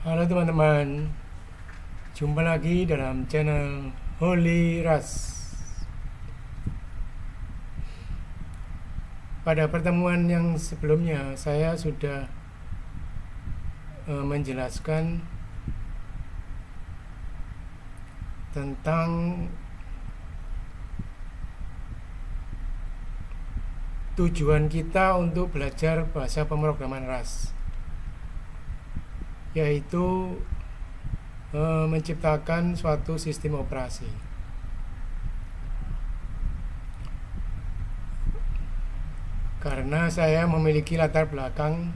Halo teman-teman, jumpa lagi dalam channel Holy Ras. Pada pertemuan yang sebelumnya saya sudah menjelaskan tentang tujuan kita untuk belajar bahasa pemrograman RAS, yaitu menciptakan suatu sistem operasi. Karena saya memiliki latar belakang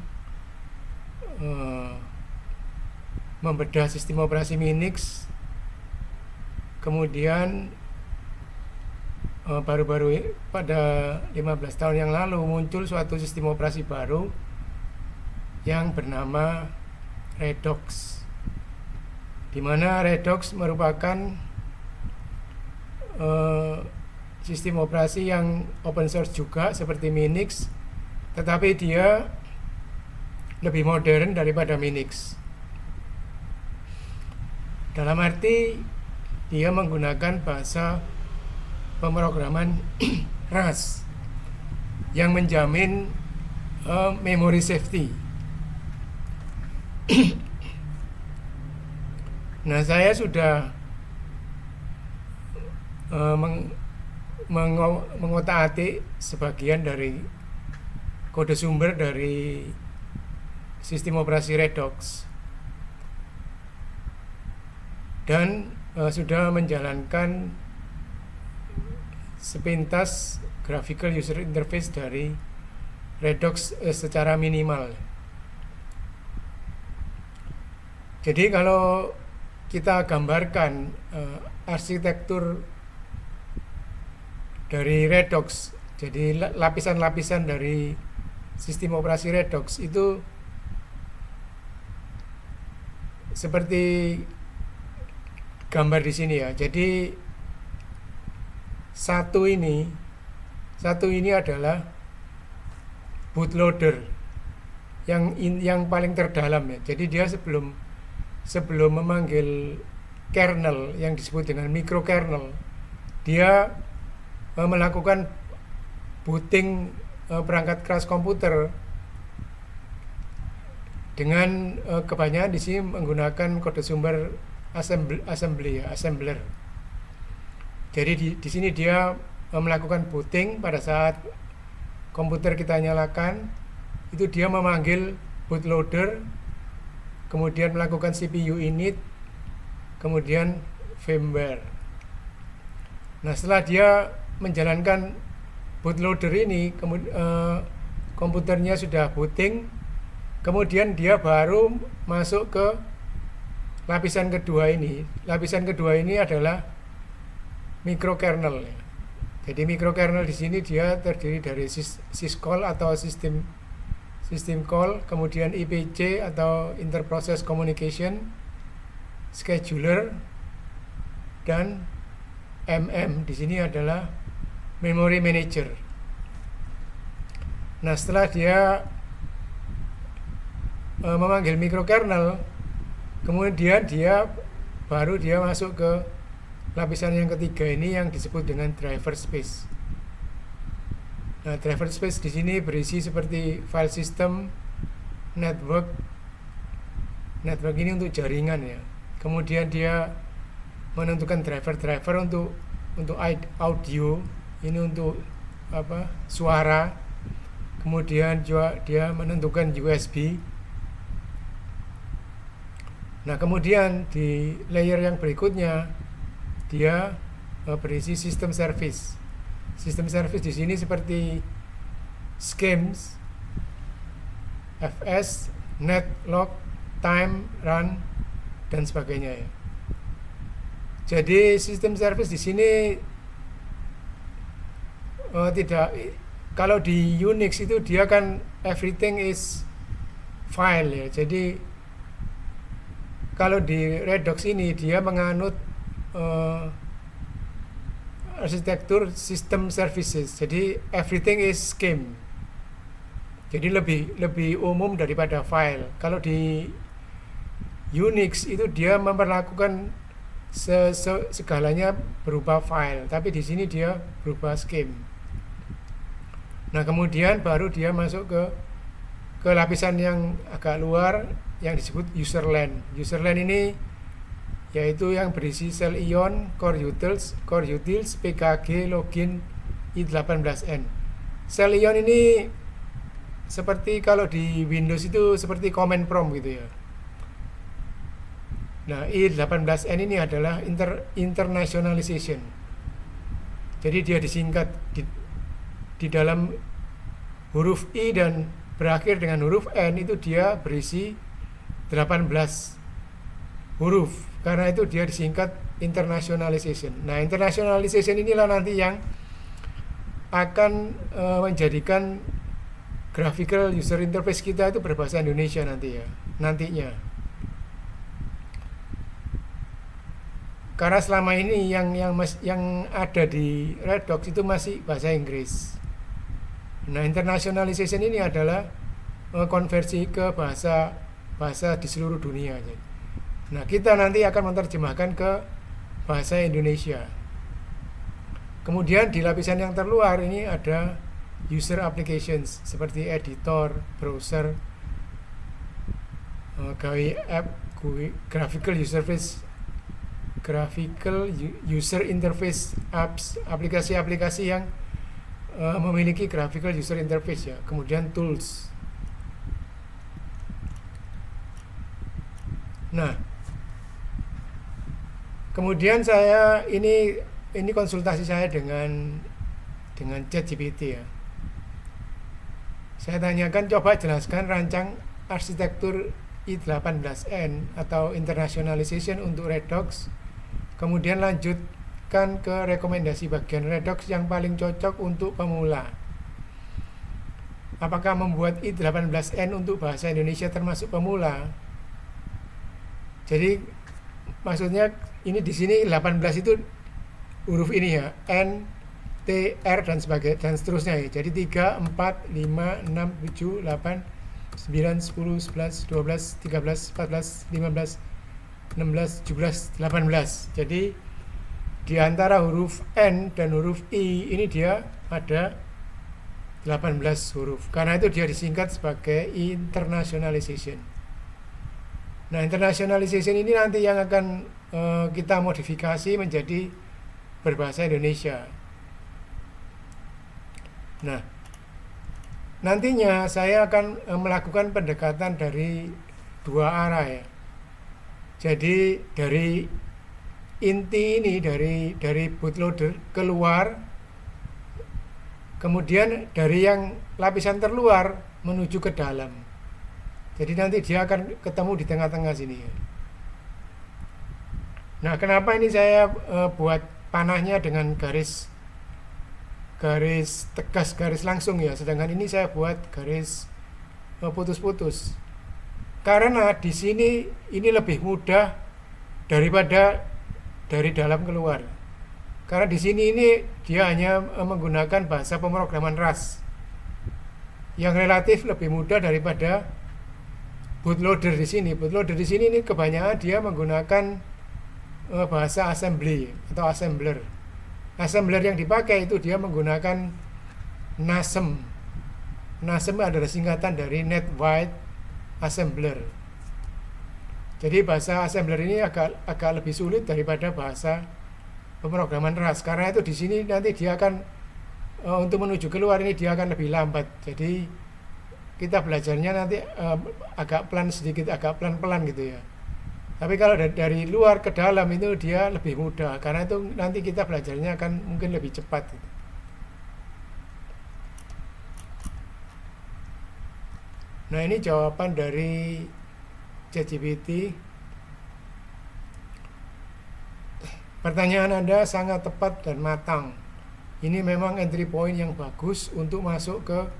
membedah sistem operasi Minix, kemudian baru-baru pada 15 tahun yang lalu muncul suatu sistem operasi baru yang bernama Redox, di mana Redox merupakan sistem operasi yang open source juga seperti Minix, tetapi dia lebih modern daripada Minix. Dalam arti dia menggunakan bahasa pemrograman RAS yang menjamin memory safety. Nah, saya sudah mengotak-atik sebagian dari kode sumber dari sistem operasi Redox dan sudah menjalankan sepintas graphical user interface dari Redox secara minimal. Jadi kalau kita gambarkan arsitektur dari Redox, jadi lapisan-lapisan dari sistem operasi Redox itu seperti gambar di sini ya. Jadi satu ini adalah bootloader yang paling terdalam ya. Jadi dia sebelum memanggil kernel yang disebut dengan microkernel, dia melakukan booting perangkat keras komputer dengan kebanyakan di sini menggunakan kode sumber assembler. Jadi di sini dia melakukan booting pada saat komputer kita nyalakan, itu dia memanggil bootloader, kemudian melakukan CPU init, kemudian firmware. Nah, setelah dia menjalankan bootloader ini, komputernya sudah booting, kemudian dia baru masuk ke lapisan kedua ini. Lapisan kedua ini adalah microkernel. Jadi microkernel di sini dia terdiri dari syscall atau system call, kemudian IPC atau interprocess communication, scheduler, dan di sini adalah memory manager. Nah, setelah dia memanggil microkernel, kemudian dia masuk ke lapisan yang ketiga ini yang disebut dengan driver space. Nah, driver space di sini berisi seperti file system, network ini untuk jaringan ya. Kemudian dia menentukan driver untuk audio, ini untuk suara. Kemudian juga dia menentukan USB. Nah, kemudian di layer yang berikutnya dia berisi sistem service. Sistem service di sini seperti schemes, fs, net, log, time, run, dan sebagainya ya. Jadi sistem service di sini tidak, kalau di Unix itu dia kan everything is file ya. Jadi kalau di Redox ini dia menganut arsitektur system services. Jadi everything is scheme. Jadi lebih umum daripada file. Kalau di Unix itu dia memperlakukan segalanya berupa file, tapi di sini dia berupa scheme. Nah, kemudian baru dia masuk ke lapisan yang agak luar yang disebut userland. Userland ini yaitu yang berisi shell ion, core utils, pkg, login, i18n. Shell ion ini seperti kalau di Windows itu seperti command prompt gitu ya. Nah, i18n ini adalah internationalization. Jadi dia disingkat di dalam huruf I dan berakhir dengan huruf N, itu dia berisi 18 huruf. Karena itu dia disingkat internationalization. Nah, internationalization inilah nanti yang akan menjadikan graphical user interface kita itu berbahasa Indonesia nantinya. Karena selama ini yang ada di Redox itu masih bahasa Inggris. Nah, internationalization ini adalah konversi ke bahasa di seluruh dunia. Nah, kita nanti akan menerjemahkan ke bahasa Indonesia. Kemudian di lapisan yang terluar ini ada user applications seperti editor, browser, app, graphical user interface apps, aplikasi-aplikasi yang memiliki graphical user interface ya. Kemudian tools. Nah, kemudian saya ini konsultasi saya dengan ChatGPT ya. Saya tanyakan, coba jelaskan rancang arsitektur i18n atau internationalization untuk Redox. Kemudian lanjutkan ke rekomendasi bagian Redox yang paling cocok untuk pemula. Apakah membuat i18n untuk bahasa Indonesia termasuk pemula? Jadi maksudnya ini di sini 18 itu huruf ini ya, N, T, R dan seterusnya ya. Jadi 3, 4, 5, 6, 7, 8, 9, 10, 11, 12, 13, 14, 15, 16, 17, 18. Jadi di antara huruf N dan huruf I ini dia ada 18 huruf. Karena itu dia disingkat sebagai internationalization. Nah, internationalization ini nanti yang akan kita modifikasi menjadi berbahasa Indonesia. Nah, nantinya saya akan melakukan pendekatan dari dua arah ya. Jadi dari inti ini dari bootloader keluar, kemudian dari yang lapisan terluar menuju ke dalam. Jadi nanti dia akan ketemu di tengah-tengah sini ya. Nah, kenapa ini saya buat panahnya dengan garis tegas, garis langsung ya, sedangkan ini saya buat garis putus-putus. Karena di sini ini lebih mudah daripada dari dalam keluar. Karena di sini ini dia hanya menggunakan bahasa pemrograman Rust yang relatif lebih mudah daripada bootloader di sini. Bootloader di sini ini kebanyakan dia menggunakan bahasa assembly atau assembler. Assembler yang dipakai itu dia menggunakan NASM. NASM adalah singkatan dari Net Wide Assembler. Jadi bahasa assembler ini agak lebih sulit daripada bahasa pemrograman Rust. Karena itu di sini nanti dia akan untuk menuju keluar ini dia akan lebih lambat. Jadi kita belajarnya nanti agak pelan-pelan gitu ya. Tapi kalau dari luar ke dalam itu dia lebih mudah. Karena itu nanti kita belajarnya akan mungkin lebih cepat gitu. Nah, ini jawaban dari ChatGPT. Pertanyaan Anda sangat tepat dan matang. Ini memang entry point yang bagus untuk masuk ke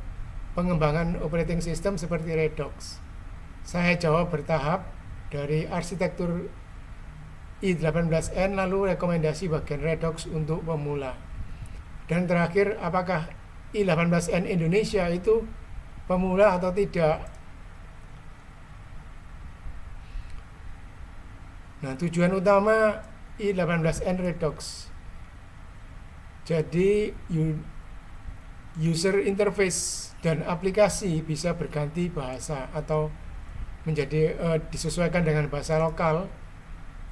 pengembangan operating system seperti Redox. Saya jawab bertahap dari arsitektur i18n, lalu rekomendasi bagian Redox untuk pemula. Dan terakhir, apakah i18n Indonesia itu pemula atau tidak? Nah, tujuan utama i18n Redux. Jadi user interface dan aplikasi bisa berganti bahasa atau menjadi disesuaikan dengan bahasa lokal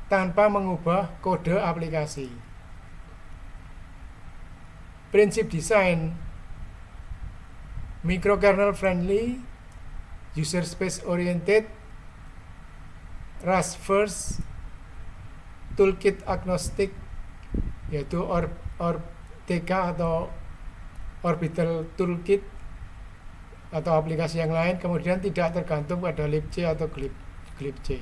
tanpa mengubah kode aplikasi. Prinsip desain microkernel friendly, user space oriented, Rust first, toolkit agnostic, yaitu ORTK atau orbital toolkit atau aplikasi yang lain, kemudian tidak tergantung pada libc atau glibc.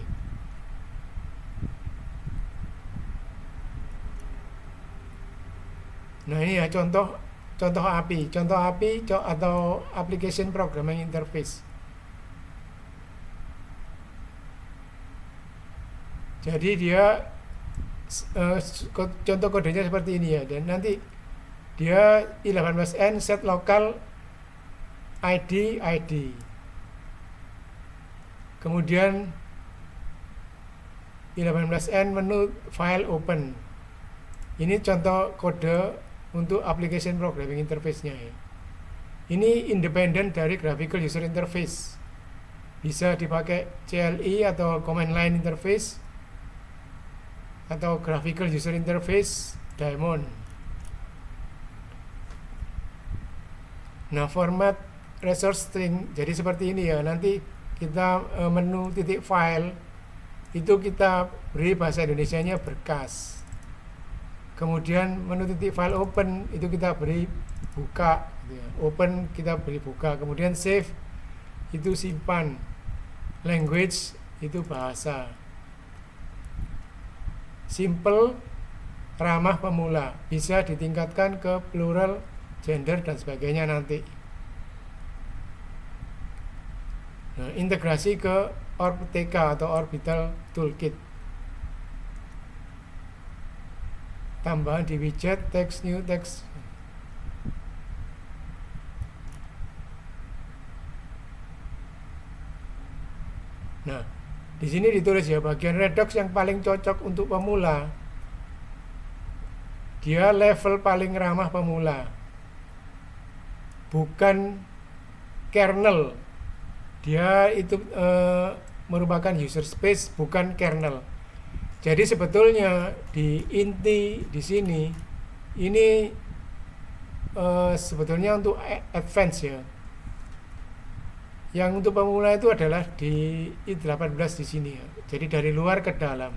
Nah, ini ya contoh API atau application programming interface. Jadi dia contoh kodenya seperti ini ya, dan nanti dia i18n set local ID, kemudian i18n menu file open. Ini contoh kode untuk application programming interface-nya ya. Ini independen dari graphical user interface, bisa dipakai CLI atau command line interface atau graphical user interface daemon. Nah, format resource string jadi seperti ini ya. Nanti kita menu titik file itu kita beri bahasa Indonesianya berkas. Kemudian menu titik file open itu kita beri buka gitu ya. Open kita beri buka. Kemudian save itu simpan. Language itu bahasa. Simple, ramah pemula, bisa ditingkatkan ke plural, gender dan sebagainya nanti. Nah, integrasi ke ORTK atau orbital toolkit. Tambahan di widget text new text. Nah, di sini ditulis ya, bagian Redux yang paling cocok untuk pemula. Dia level paling ramah pemula. Bukan kernel. Dia itu merupakan user space, bukan kernel. Jadi sebetulnya di inti di sini ini sebetulnya untuk advance ya. Yang untuk pemula itu adalah di i18 di sini ya. Jadi dari luar ke dalam.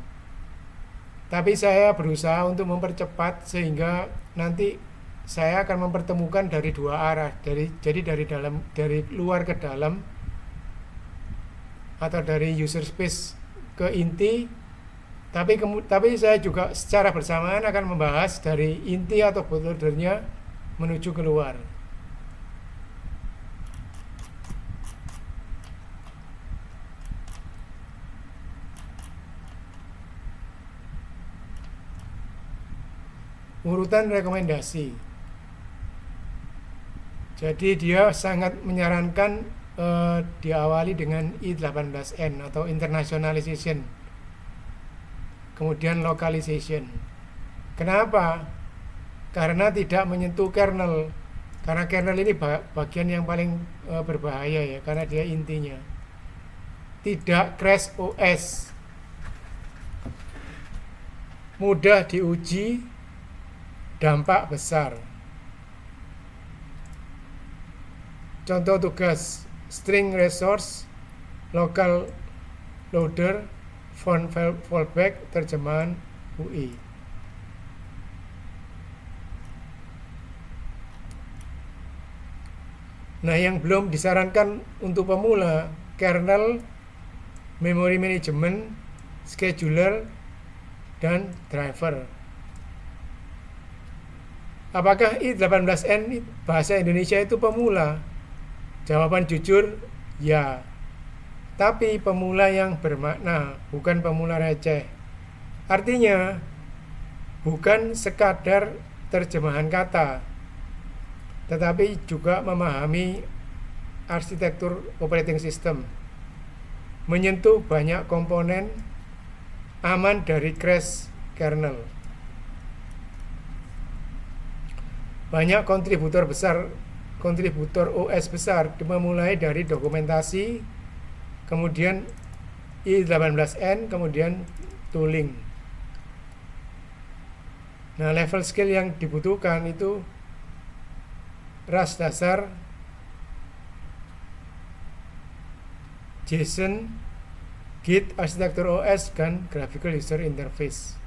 Tapi saya berusaha untuk mempercepat sehingga nanti saya akan mempertemukan dari dua arah. Jadi dari luar ke dalam atau dari user space ke inti. Tapi saya juga secara bersamaan akan membahas dari inti atau bootloadernya menuju keluar. Urutan rekomendasi. Jadi dia sangat menyarankan diawali dengan i18n atau internationalization, kemudian localization. Kenapa? Karena tidak menyentuh kernel. Karena kernel ini bagian yang paling berbahaya ya, karena dia intinya. Tidak crash OS. Mudah diuji, dampak besar. Contoh tugas string resource, local loader, font fallback, terjemahan UI. Nah, yang belum disarankan untuk pemula, kernel, memory management, scheduler, dan driver. Apakah i18n bahasa Indonesia itu pemula? Jawaban jujur, ya. Tapi pemula yang bermakna, bukan pemula receh. Artinya, bukan sekadar terjemahan kata, tetapi juga memahami arsitektur operating system, menyentuh banyak komponen, aman dari crash kernel. Banyak kontributor OS besar memulai dari dokumentasi, kemudian i18n, kemudian tooling. Nah, level skill yang dibutuhkan itu RAS dasar, JSON, Git, arsitektur OS, dan graphical user interface.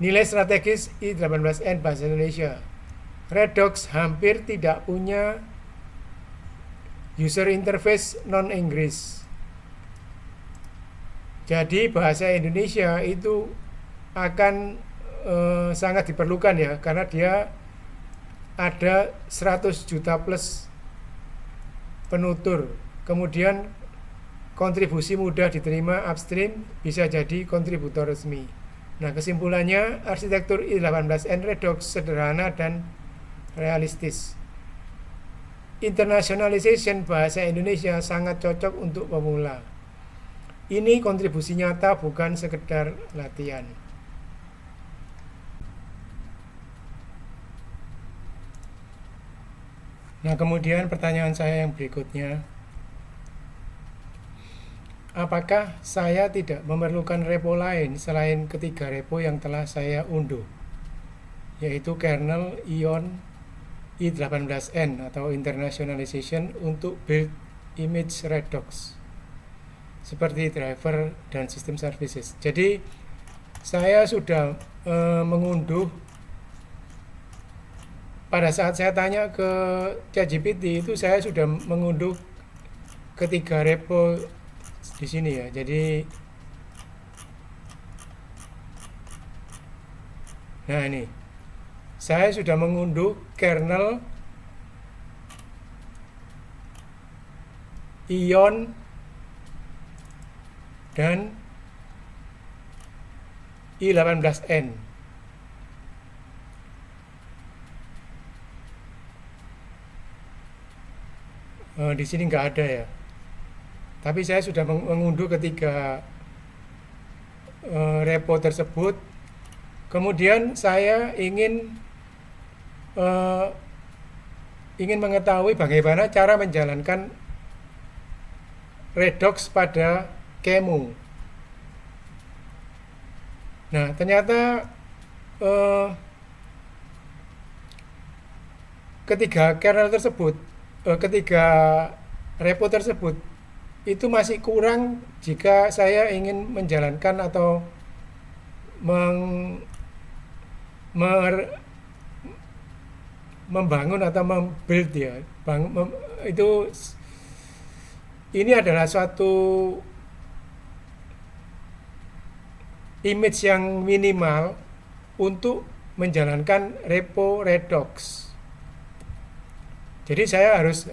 Nilai strategis i18n bahasa Indonesia. Redux hampir tidak punya user interface non-Inggris. Jadi bahasa Indonesia itu akan sangat diperlukan ya, karena dia ada 100 juta plus penutur. Kemudian kontribusi mudah diterima upstream, bisa jadi kontributor resmi. Nah, kesimpulannya arsitektur i18n Redux sederhana dan realistis. Internationalization bahasa Indonesia sangat cocok untuk pemula. Ini kontribusi nyata, bukan sekedar latihan. Nah, kemudian pertanyaan saya yang berikutnya, apakah saya tidak memerlukan repo lain selain ketiga repo yang telah saya unduh, yaitu kernel Ion i18n atau internationalization untuk build image Redux seperti driver dan system services. Jadi saya sudah mengunduh. Pada saat saya tanya ke ChatGPT itu, saya sudah mengunduh ketiga repo di sini ya. Jadi nah ini saya sudah mengunduh kernel Ion dan i18n. Di sini nggak ada ya. Tapi saya sudah mengunduh ketiga repo tersebut. Kemudian saya ingin mengetahui bagaimana cara menjalankan Redux pada QEMU. Nah, ternyata ketiga kernel tersebut, ketiga repo tersebut itu masih kurang jika saya ingin menjalankan atau membangun atau membuild ya. Ini adalah suatu image yang minimal untuk menjalankan repo Redux. Jadi saya harus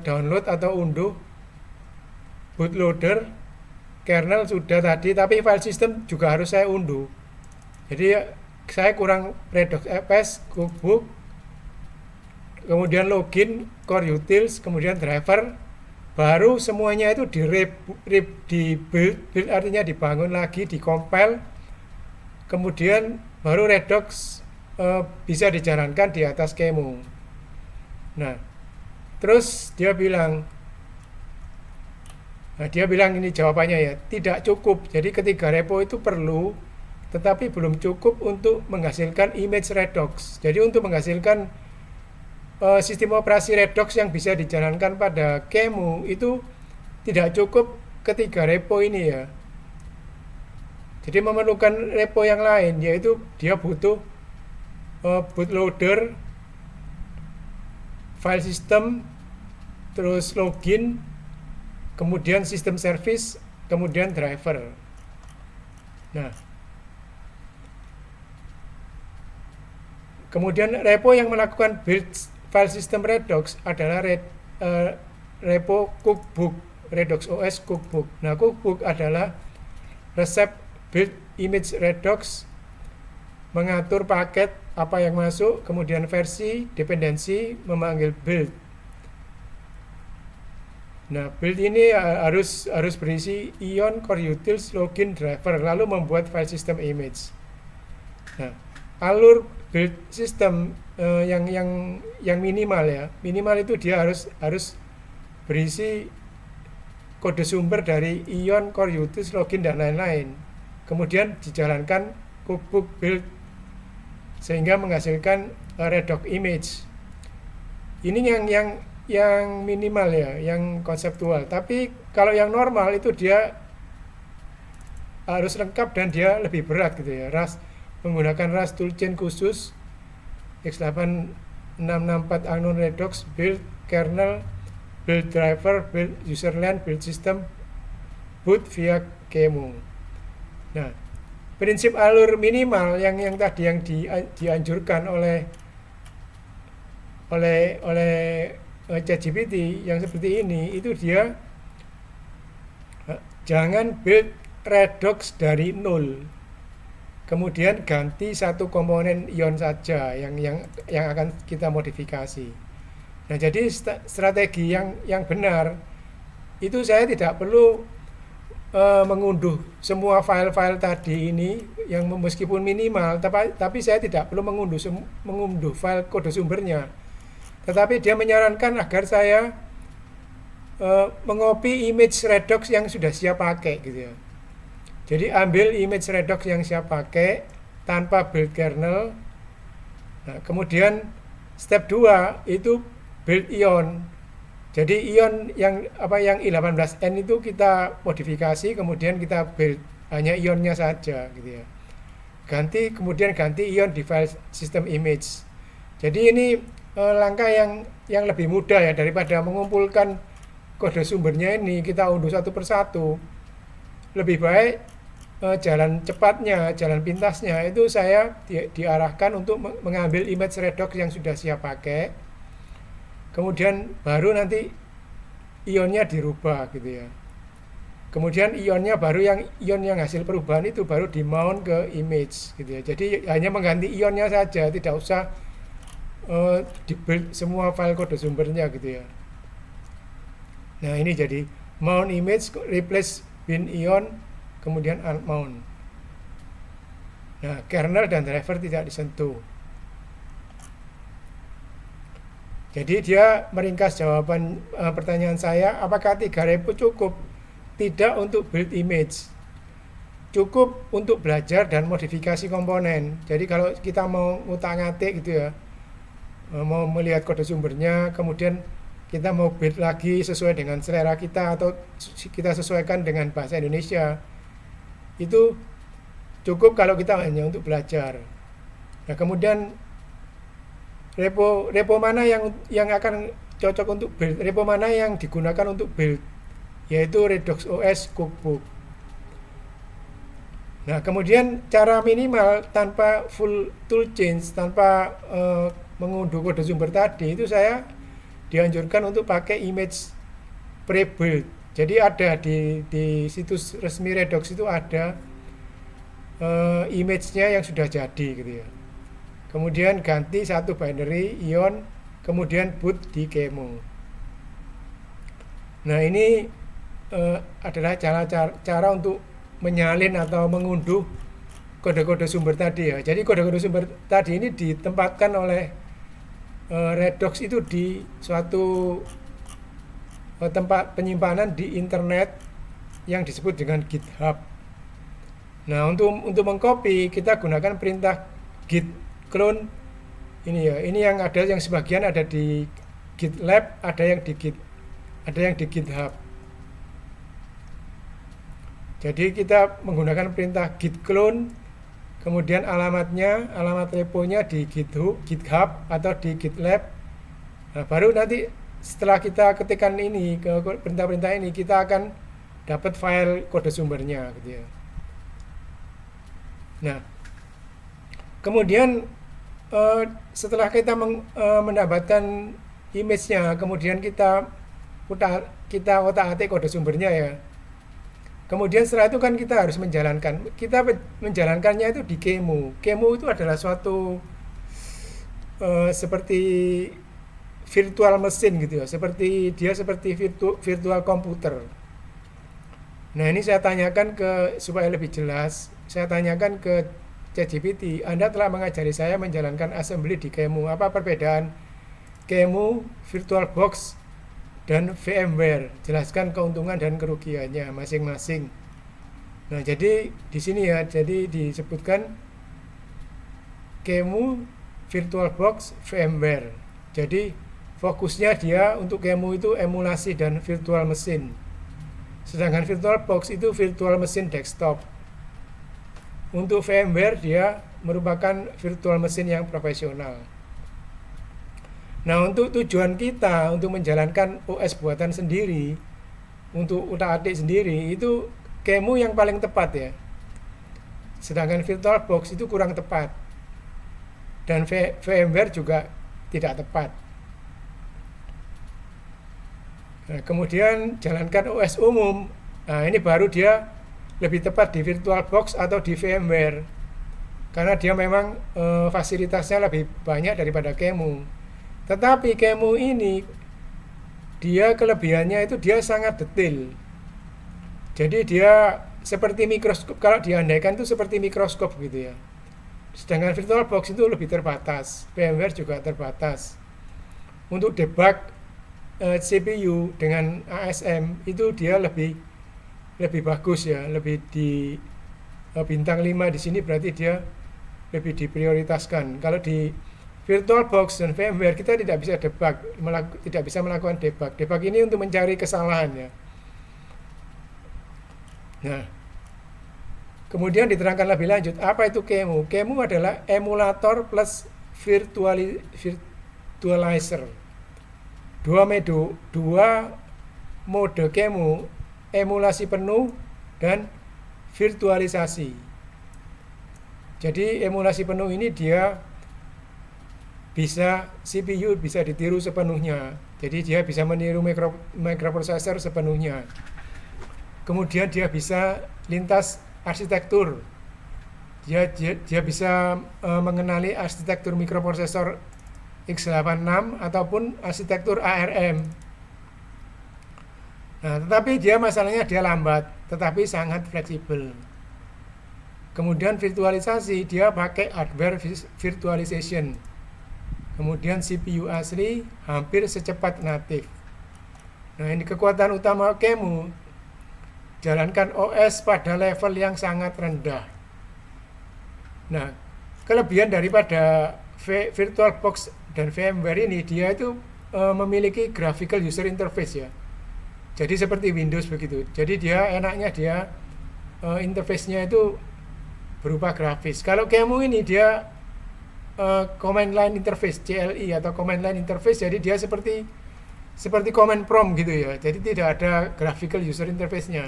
download atau unduh bootloader, kernel sudah tadi, tapi file system juga harus saya unduh. Jadi saya kurang Redux FS, cookbook, kemudian login, core utils, kemudian driver, baru semuanya itu di build artinya dibangun lagi, di-compile, kemudian baru Redux bisa dijalankan di atas QEMU. Nah, terus dia bilang ini jawabannya ya, tidak cukup. Jadi ketiga repo itu perlu, tetapi belum cukup untuk menghasilkan image Redux. Jadi untuk menghasilkan sistem operasi Redux yang bisa dijalankan pada QEMU itu tidak cukup ketiga repo ini ya. Jadi memerlukan repo yang lain, yaitu dia butuh bootloader, file system, terus login, kemudian system service, kemudian driver. Nah, kemudian repo yang melakukan build file system Redux adalah repo cookbook, Redux OS cookbook. Nah, cookbook adalah resep build image Redux, mengatur paket apa yang masuk, kemudian versi, dependensi, memanggil build. Nah, build ini harus berisi ion core utils login driver lalu membuat file system image. Nah, alur build system yang minimal ya. Minimal itu dia harus berisi kode sumber dari ion core utils login dan lain-lain. Kemudian dijalankan cookbook build sehingga menghasilkan redoc image. Ini yang minimal ya, yang konseptual. Tapi kalau yang normal itu dia harus lengkap dan dia lebih berat gitu ya. Menggunakan RAS toolchain khusus x8664 unknown redox build kernel, build driver, build userland, build system, boot via QEMU. Nah, prinsip alur minimal yang tadi yang dianjurkan oleh ChatGPT yang seperti ini, itu dia jangan build redox dari nol kemudian ganti satu komponen ion saja yang akan kita modifikasi. Nah, jadi strategi yang benar itu saya tidak perlu mengunduh semua file-file tadi ini yang meskipun minimal, tapi saya tidak perlu mengunduh file kode sumbernya. Tetapi dia menyarankan agar saya mengopi image redox yang sudah siap pakai gitu ya. Jadi ambil image redox yang siap pakai tanpa build kernel. Nah, kemudian step 2 itu build ion. Jadi ion yang I18N itu kita modifikasi, kemudian kita build hanya ionnya saja gitu ya. Kemudian ganti ion di file system image. Jadi ini langkah yang lebih mudah ya daripada mengumpulkan kode sumbernya ini kita unduh satu persatu. Lebih baik jalan cepatnya, jalan pintasnya itu saya diarahkan untuk mengambil image redox yang sudah siap pakai. Kemudian baru nanti ionnya dirubah gitu ya. Kemudian ionnya baru ion yang hasil perubahan itu baru di mount ke image gitu ya. Jadi hanya mengganti ionnya saja, tidak usah di-build semua file kode sumbernya gitu ya. Nah, ini jadi mount image replace bin ion kemudian unmount. Nah, kernel dan driver tidak disentuh. Jadi dia meringkas jawaban pertanyaan saya, apakah 3 repo cukup? Tidak untuk build image. Cukup untuk belajar dan modifikasi komponen. Jadi kalau kita mau ngutak-ngatik gitu ya, mau melihat kode sumbernya, kemudian kita mau build lagi sesuai dengan selera kita atau kita sesuaikan dengan bahasa Indonesia, itu cukup kalau kita hanya untuk belajar. Nah, kemudian repo mana yang akan cocok untuk build, repo mana yang digunakan untuk build, yaitu Redox OS Cookbook. Nah, kemudian cara minimal tanpa full toolchain, tanpa mengunduh kode sumber tadi, itu saya dianjurkan untuk pakai image pre-build. Jadi ada di situs resmi Redox itu ada image-nya yang sudah jadi gitu ya. Kemudian ganti satu binary ion, kemudian boot di QEMU. Nah, ini adalah cara untuk menyalin atau mengunduh kode-kode sumber tadi ya. Jadi kode-kode sumber tadi ini ditempatkan oleh Redox itu di suatu tempat penyimpanan di internet yang disebut dengan GitHub. Nah, untuk mengcopy kita gunakan perintah git clone ini ya. Ini yang ada, yang sebagian ada di GitLab, ada yang di GitHub. Jadi kita menggunakan perintah git clone, kemudian alamat reponya di GitHub atau di GitLab. Nah, baru nanti setelah kita ketikkan ini ke perintah-perintah ini, kita akan dapat file kode sumbernya gitu ya. Nah, kemudian setelah kita mendapatkan image-nya, kemudian kita otak-atik kode sumbernya ya. Kemudian setelah itu kan kita harus menjalankannya itu di QEMU. QEMU itu adalah suatu seperti virtual mesin gitu ya, seperti virtual komputer. Nah, ini saya tanyakan supaya lebih jelas, saya tanyakan ke ChatGPT, Anda telah mengajari saya menjalankan assembly di QEMU. Apa perbedaan QEMU, VirtualBox, dan VMware? Jelaskan keuntungan dan kerugiannya masing-masing. Nah, jadi di sini ya, jadi disebutkan QEMU, VirtualBox, VMware. Jadi fokusnya dia untuk QEMU itu emulasi dan virtual mesin. Sedangkan VirtualBox itu virtual mesin desktop. Untuk VMware dia merupakan virtual mesin yang profesional. Nah, untuk tujuan kita untuk menjalankan OS buatan sendiri, untuk utak-atik sendiri, itu QEMU yang paling tepat ya. Sedangkan VirtualBox itu kurang tepat. Dan VMware juga tidak tepat. Nah, kemudian jalankan OS umum. Nah, ini baru dia lebih tepat di VirtualBox atau di VMware. Karena dia memang fasilitasnya lebih banyak daripada QEMU. Tetapi QEMU ini dia kelebihannya itu dia sangat detail. Jadi dia seperti mikroskop, kalau diandaikan itu seperti mikroskop gitu ya. Sedangkan VirtualBox itu lebih terbatas, VMware juga terbatas. Untuk debug CPU dengan ASM itu dia lebih bagus ya, lebih di bintang 5 di sini berarti dia lebih diprioritaskan. Kalau di VirtualBox dan VMware kita tidak bisa debug, tidak bisa melakukan debug. Debug ini untuk mencari kesalahan ya. Nah, kemudian diterangkan lebih lanjut, apa itu QEMU? QEMU adalah emulator plus virtualizer. Dua mode QEMU, emulasi penuh dan virtualisasi. Jadi emulasi penuh ini dia CPU bisa ditiru sepenuhnya. Jadi dia bisa meniru microprocessor sepenuhnya. Kemudian dia bisa lintas arsitektur. Dia bisa mengenali arsitektur mikroprosesor x86 ataupun arsitektur ARM. Nah, tetapi dia masalahnya dia lambat, tetapi sangat fleksibel. Kemudian virtualisasi, dia pakai hardware virtualization. Kemudian CPU asli hampir secepat natif. Nah, ini kekuatan utama QEMU, jalankan OS pada level yang sangat rendah. Nah, kelebihan daripada VirtualBox dan VMware ini, dia itu memiliki graphical user interface ya. Jadi seperti Windows begitu. Jadi dia enaknya dia interface-nya itu berupa grafis. Kalau QEMU ini dia command line interface, CLI atau command line interface, jadi dia seperti command prompt gitu ya. Jadi tidak ada graphical user interface-nya.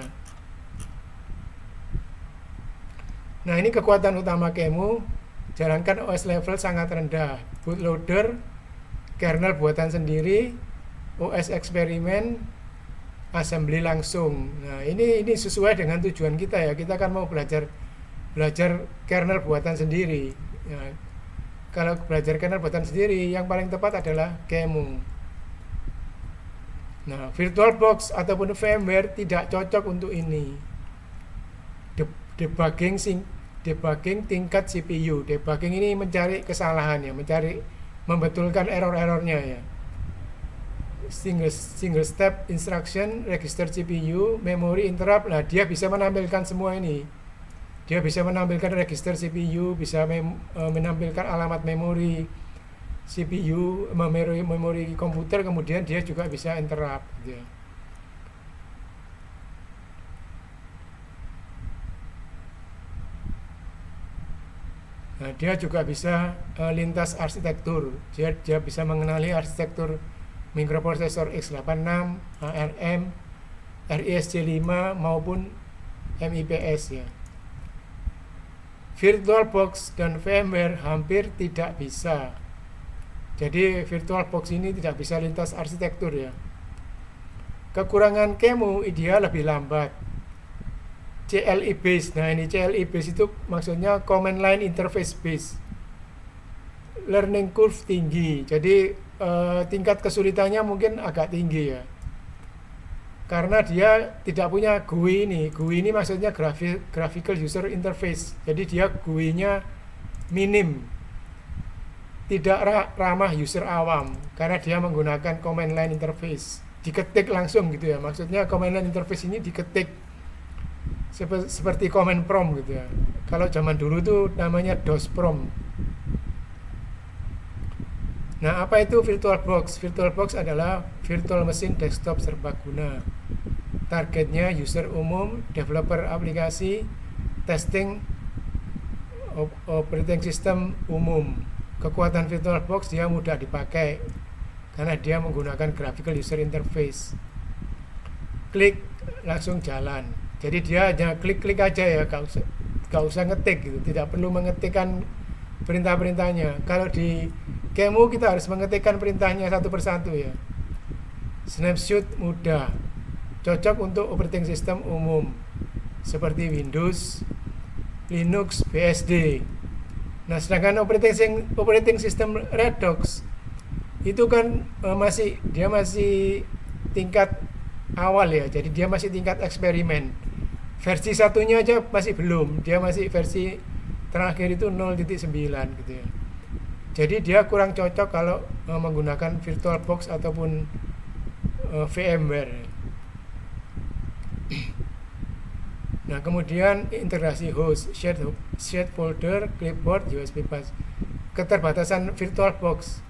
Nah, ini kekuatan utama QEMU, jalankan OS level sangat rendah, bootloader, kernel buatan sendiri, OS eksperimen, assembly langsung. Nah, ini sesuai dengan tujuan kita ya. Kita kan mau belajar kernel buatan sendiri. Nah, kalau belajar kernel buatan sendiri, yang paling tepat adalah QEMU. Nah, VirtualBox ataupun VMware tidak cocok untuk ini. Debugging tingkat CPU. Debugging ini mencari kesalahan ya, membetulkan error-errornya ya. Single step instruction, register CPU, memory interrupt. Nah, dia bisa menampilkan semua ini. Dia bisa menampilkan register CPU, bisa menampilkan alamat memori CPU, memori komputer, kemudian dia juga bisa interrupt gitu ya. Nah, dia juga bisa lintas arsitektur. Dia bisa mengenali arsitektur mikroprosesor x86, ARM, RISC-V maupun MIPS ya. VirtualBox dan VMware hampir tidak bisa. Jadi VirtualBox ini tidak bisa lintas arsitektur ya. Kekurangan QEMU, dia lebih lambat. CLI base. Nah, ini CLI base itu maksudnya command line interface base. Learning curve tinggi. Jadi tingkat kesulitannya mungkin agak tinggi ya. Karena dia tidak punya GUI ini. GUI ini maksudnya graphical user interface. Jadi dia GUI-nya minim. Tidak ramah user awam karena dia menggunakan command line interface. Diketik langsung gitu ya. Maksudnya command line interface ini diketik seperti command prompt gitu ya. Kalau zaman dulu tuh namanya DOS prompt. Nah, apa itu VirtualBox? VirtualBox adalah virtual machine desktop serbaguna. Targetnya user umum, developer aplikasi, testing operating system umum. Kekuatan VirtualBox dia mudah dipakai karena dia menggunakan graphical user interface. Klik langsung jalan. Jadi dia hanya klik-klik aja ya, gak usah ngetik gitu, tidak perlu mengetikkan perintah-perintahnya. Kalau di QEMU kita harus mengetikkan perintahnya satu persatu ya. Snapshot mudah, cocok untuk operating system umum seperti Windows, Linux, BSD. Nah, sedangkan operating system Redux itu kan masih tingkat awal ya. Jadi dia masih tingkat eksperimen. Versi satunya aja masih belum, dia masih versi terakhir itu 0.9 gitu ya. Jadi dia kurang cocok kalau menggunakan VirtualBox ataupun VMware. Nah, kemudian integrasi host, shared folder, clipboard, USB bus. Keterbatasan VirtualBox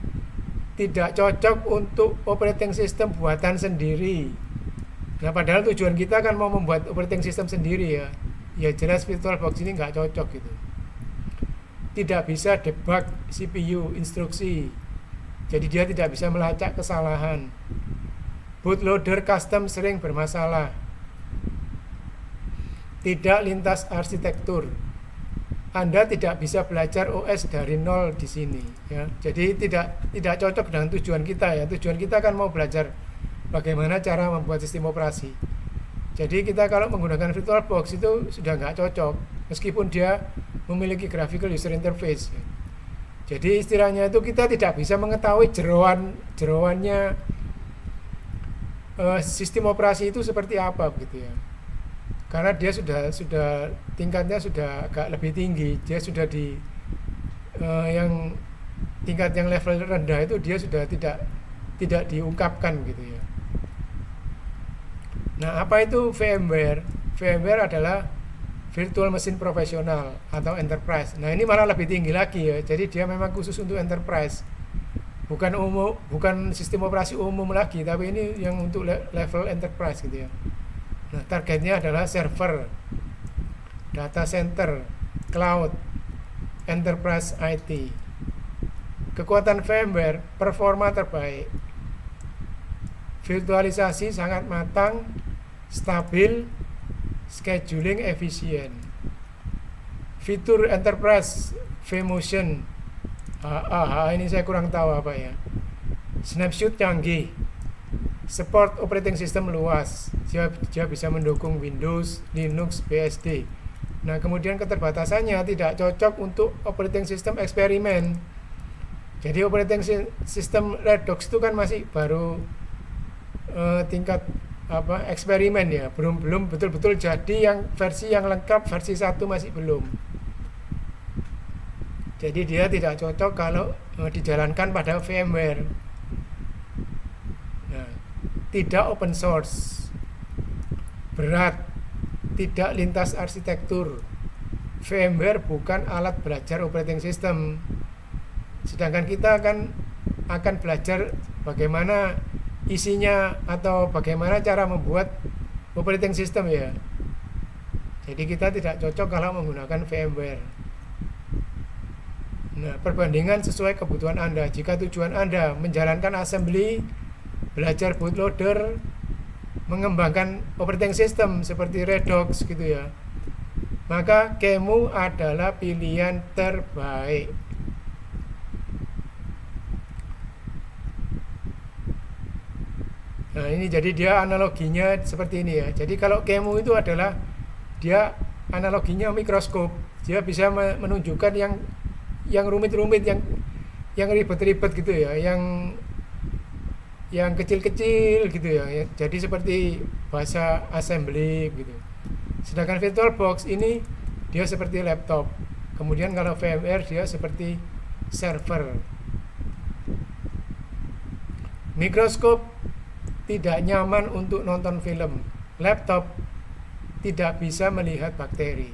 tidak cocok untuk operating system buatan sendiri. Nah, padahal tujuan kita kan mau membuat operating system sendiri ya. Ya jelas VirtualBox ini nggak cocok gitu. Tidak bisa debug CPU instruksi. Jadi dia tidak bisa melacak kesalahan. Bootloader custom sering bermasalah. Tidak lintas arsitektur. Anda tidak bisa belajar OS dari nol di sini ya. Jadi tidak cocok dengan tujuan kita ya. Tujuan kita kan mau belajar bagaimana cara membuat sistem operasi. Jadi kita kalau menggunakan VirtualBox itu sudah nggak cocok meskipun dia memiliki graphical user interface. Jadi istilahnya itu kita tidak bisa mengetahui jeroannya sistem operasi itu seperti apa gitu ya. Karena dia sudah tingkatnya sudah agak lebih tinggi, dia sudah di yang tingkat yang level rendah itu dia sudah tidak diungkapkan gitu ya. Nah, apa itu VMware? VMware adalah virtual machine profesional atau enterprise. Nah, ini malah lebih tinggi lagi ya. Jadi dia memang khusus untuk enterprise. Bukan sistem operasi umum lagi, tapi ini yang untuk level enterprise gitu ya. Nah, targetnya adalah server, data center, cloud, enterprise IT. Kekuatan VMware, performa terbaik. Virtualisasi sangat matang, stabil, scheduling efisien. Fitur enterprise vMotion. Ini saya kurang tahu apa ya. Snapshot canggih. Support operating system luas. Dia bisa mendukung Windows, Linux, BSD. Nah, kemudian keterbatasannya tidak cocok untuk operating system eksperimen. Jadi operating system Redux itu kan masih baru tingkat eksperimen ya, belum betul-betul jadi yang versi yang lengkap, versi 1 masih belum. Jadi dia tidak cocok kalau dijalankan pada VMware. Nah, tidak open source, berat, tidak lintas arsitektur. VMware bukan alat belajar operating system. Sedangkan kita akan belajar bagaimana isinya atau bagaimana cara membuat operating system ya. Jadi kita tidak cocok kalau menggunakan VMware. Nah, perbandingan sesuai kebutuhan Anda. Jika tujuan Anda menjalankan assembly, belajar bootloader, mengembangkan operating system seperti Redux gitu ya, maka QEMU adalah pilihan terbaik. Nah, ini jadi dia analoginya seperti ini ya. Jadi kalau QEMU itu adalah dia analoginya mikroskop. Dia bisa menunjukkan yang rumit-rumit, yang ribet-ribet gitu ya, yang yang kecil-kecil gitu ya. Jadi seperti bahasa assembly gitu. Sedangkan VirtualBox ini dia seperti laptop. Kemudian kalau VMware dia seperti server. Mikroskop tidak nyaman untuk nonton film. Laptop tidak bisa melihat bakteri.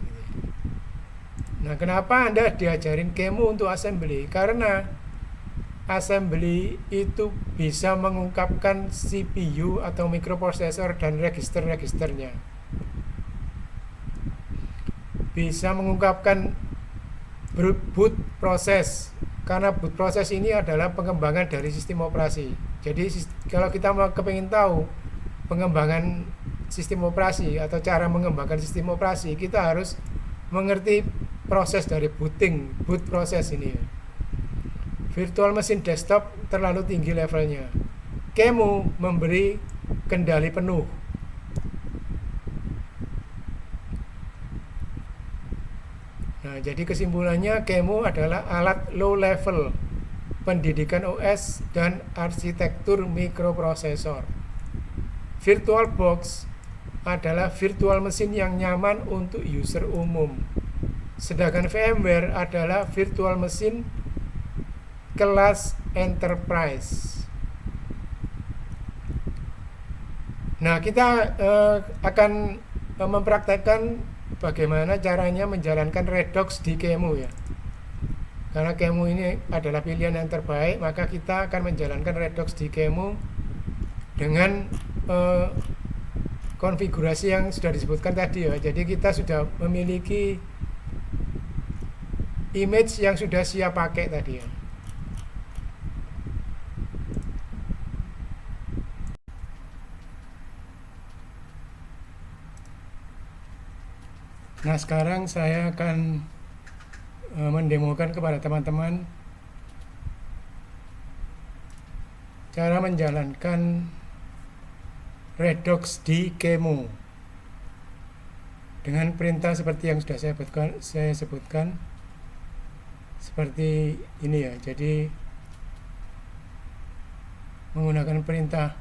Nah, kenapa Anda diajarin Kemu untuk assembly? Karena assembly itu bisa mengungkapkan CPU atau microprocessor dan register-registernya. Bisa mengungkapkan boot proses, karena boot proses ini adalah pengembangan dari sistem operasi. Jadi kalau kita mau kepingin tahu pengembangan sistem operasi atau cara mengembangkan sistem operasi, kita harus mengerti proses dari boot proses ini. Virtual machine desktop terlalu tinggi levelnya. Kemu memberi kendali penuh. Nah, jadi kesimpulannya Kemu adalah alat low level pendidikan OS dan arsitektur mikroprosesor. VirtualBox adalah virtual machine yang nyaman untuk user umum. Sedangkan VMware adalah virtual machine kelas enterprise. Nah, kita akan mempraktekkan bagaimana caranya menjalankan Redox di Kemu ya. Karena Kemu ini adalah pilihan yang terbaik, maka kita akan menjalankan Redox di Kemu dengan konfigurasi yang sudah disebutkan tadi ya. Jadi kita sudah memiliki image yang sudah siap pakai tadi ya. Nah, sekarang saya akan mendemokan kepada teman-teman cara menjalankan Redox di Kemu dengan perintah seperti yang sudah saya sebutkan seperti ini ya. Jadi menggunakan perintah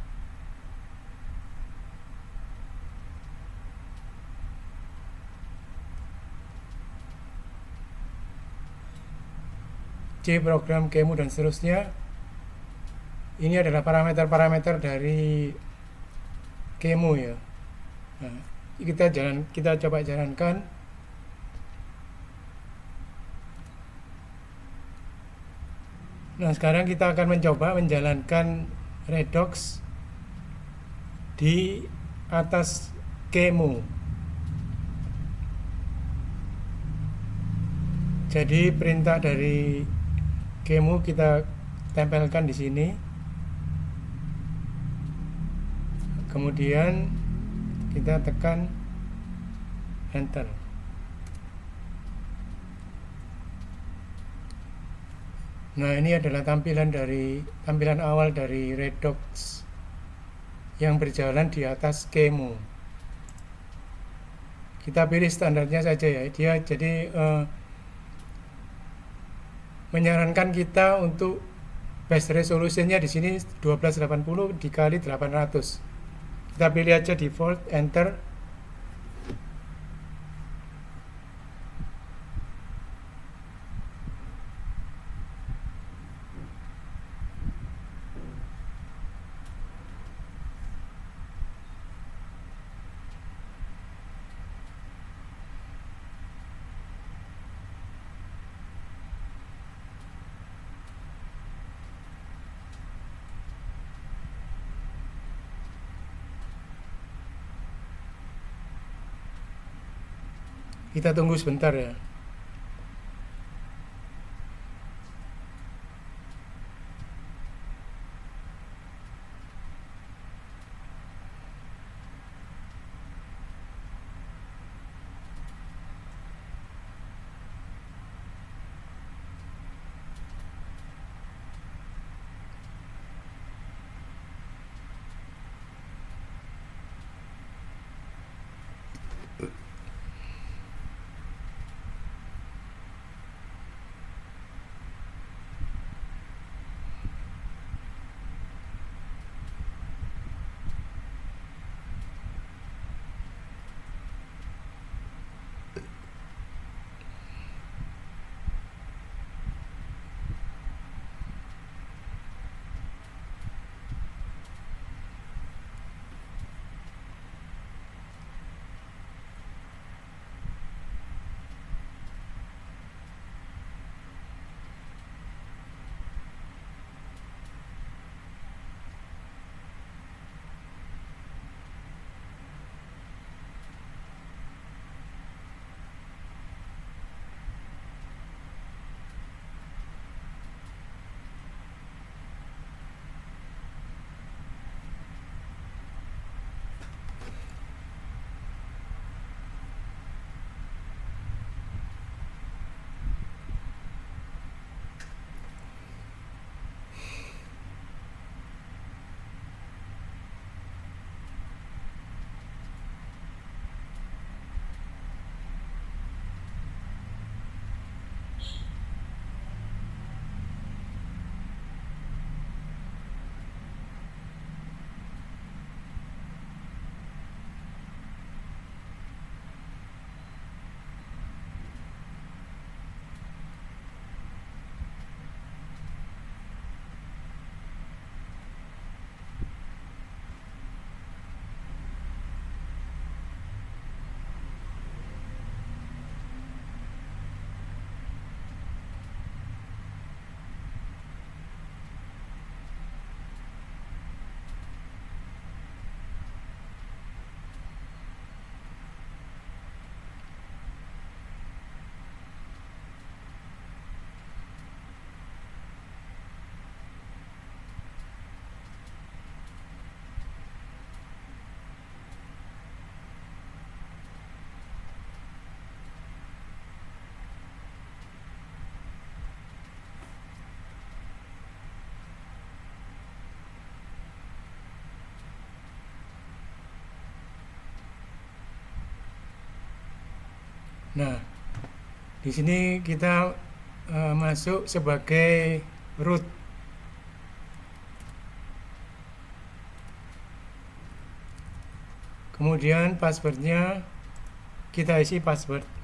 C program Kemu dan seterusnya. Ini adalah parameter-parameter dari Kemu ya. Nah, kita coba jalankan. Nah, sekarang kita akan mencoba menjalankan Redox di atas Kemu. Jadi perintah dari Kemu kita tempelkan di sini. Kemudian kita tekan enter. Nah, ini adalah tampilan awal dari Redox yang berjalan di atas Kemu. Kita pilih standarnya saja ya. Dia jadi menyarankan kita untuk base resolutionnya di sini 1280 dikali 800. Kita pilih aja default, enter. Kita tunggu sebentar ya. Nah, di sini kita masuk sebagai root. Kemudian passwordnya kita isi password.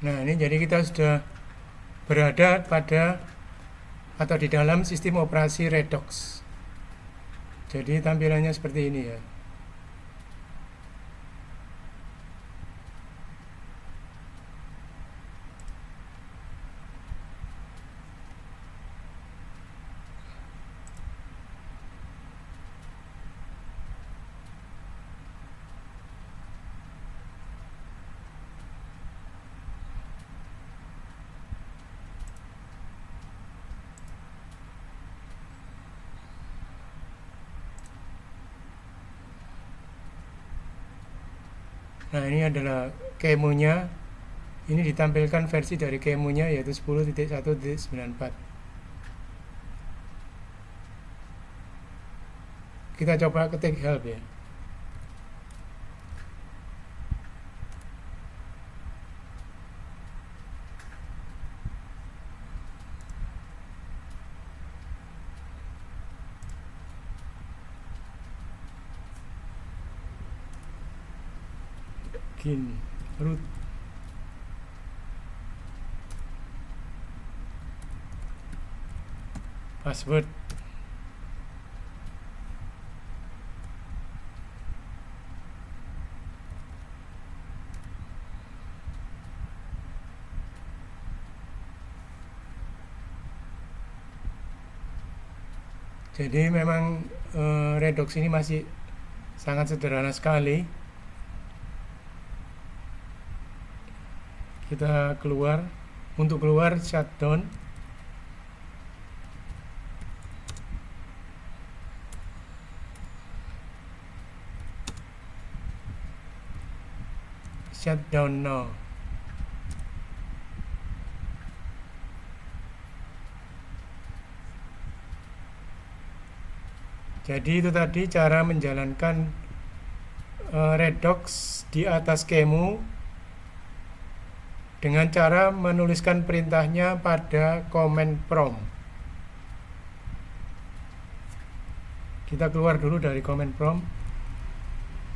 Nah, ini jadi kita sudah berada pada atau di dalam sistem operasi Redox. Jadi tampilannya seperti ini ya. Nah, ini adalah kemunya. Ini ditampilkan versi dari kemunya yaitu 10.1.94. Kita coba ketik help ya. Root password. Jadi memang Redox ini masih sangat sederhana sekali. Kita keluar. Untuk keluar shutdown. Shutdown now. Jadi itu tadi cara menjalankan Redox di atas Kemu dengan cara menuliskan perintahnya pada command prompt. Kita keluar dulu dari command prompt.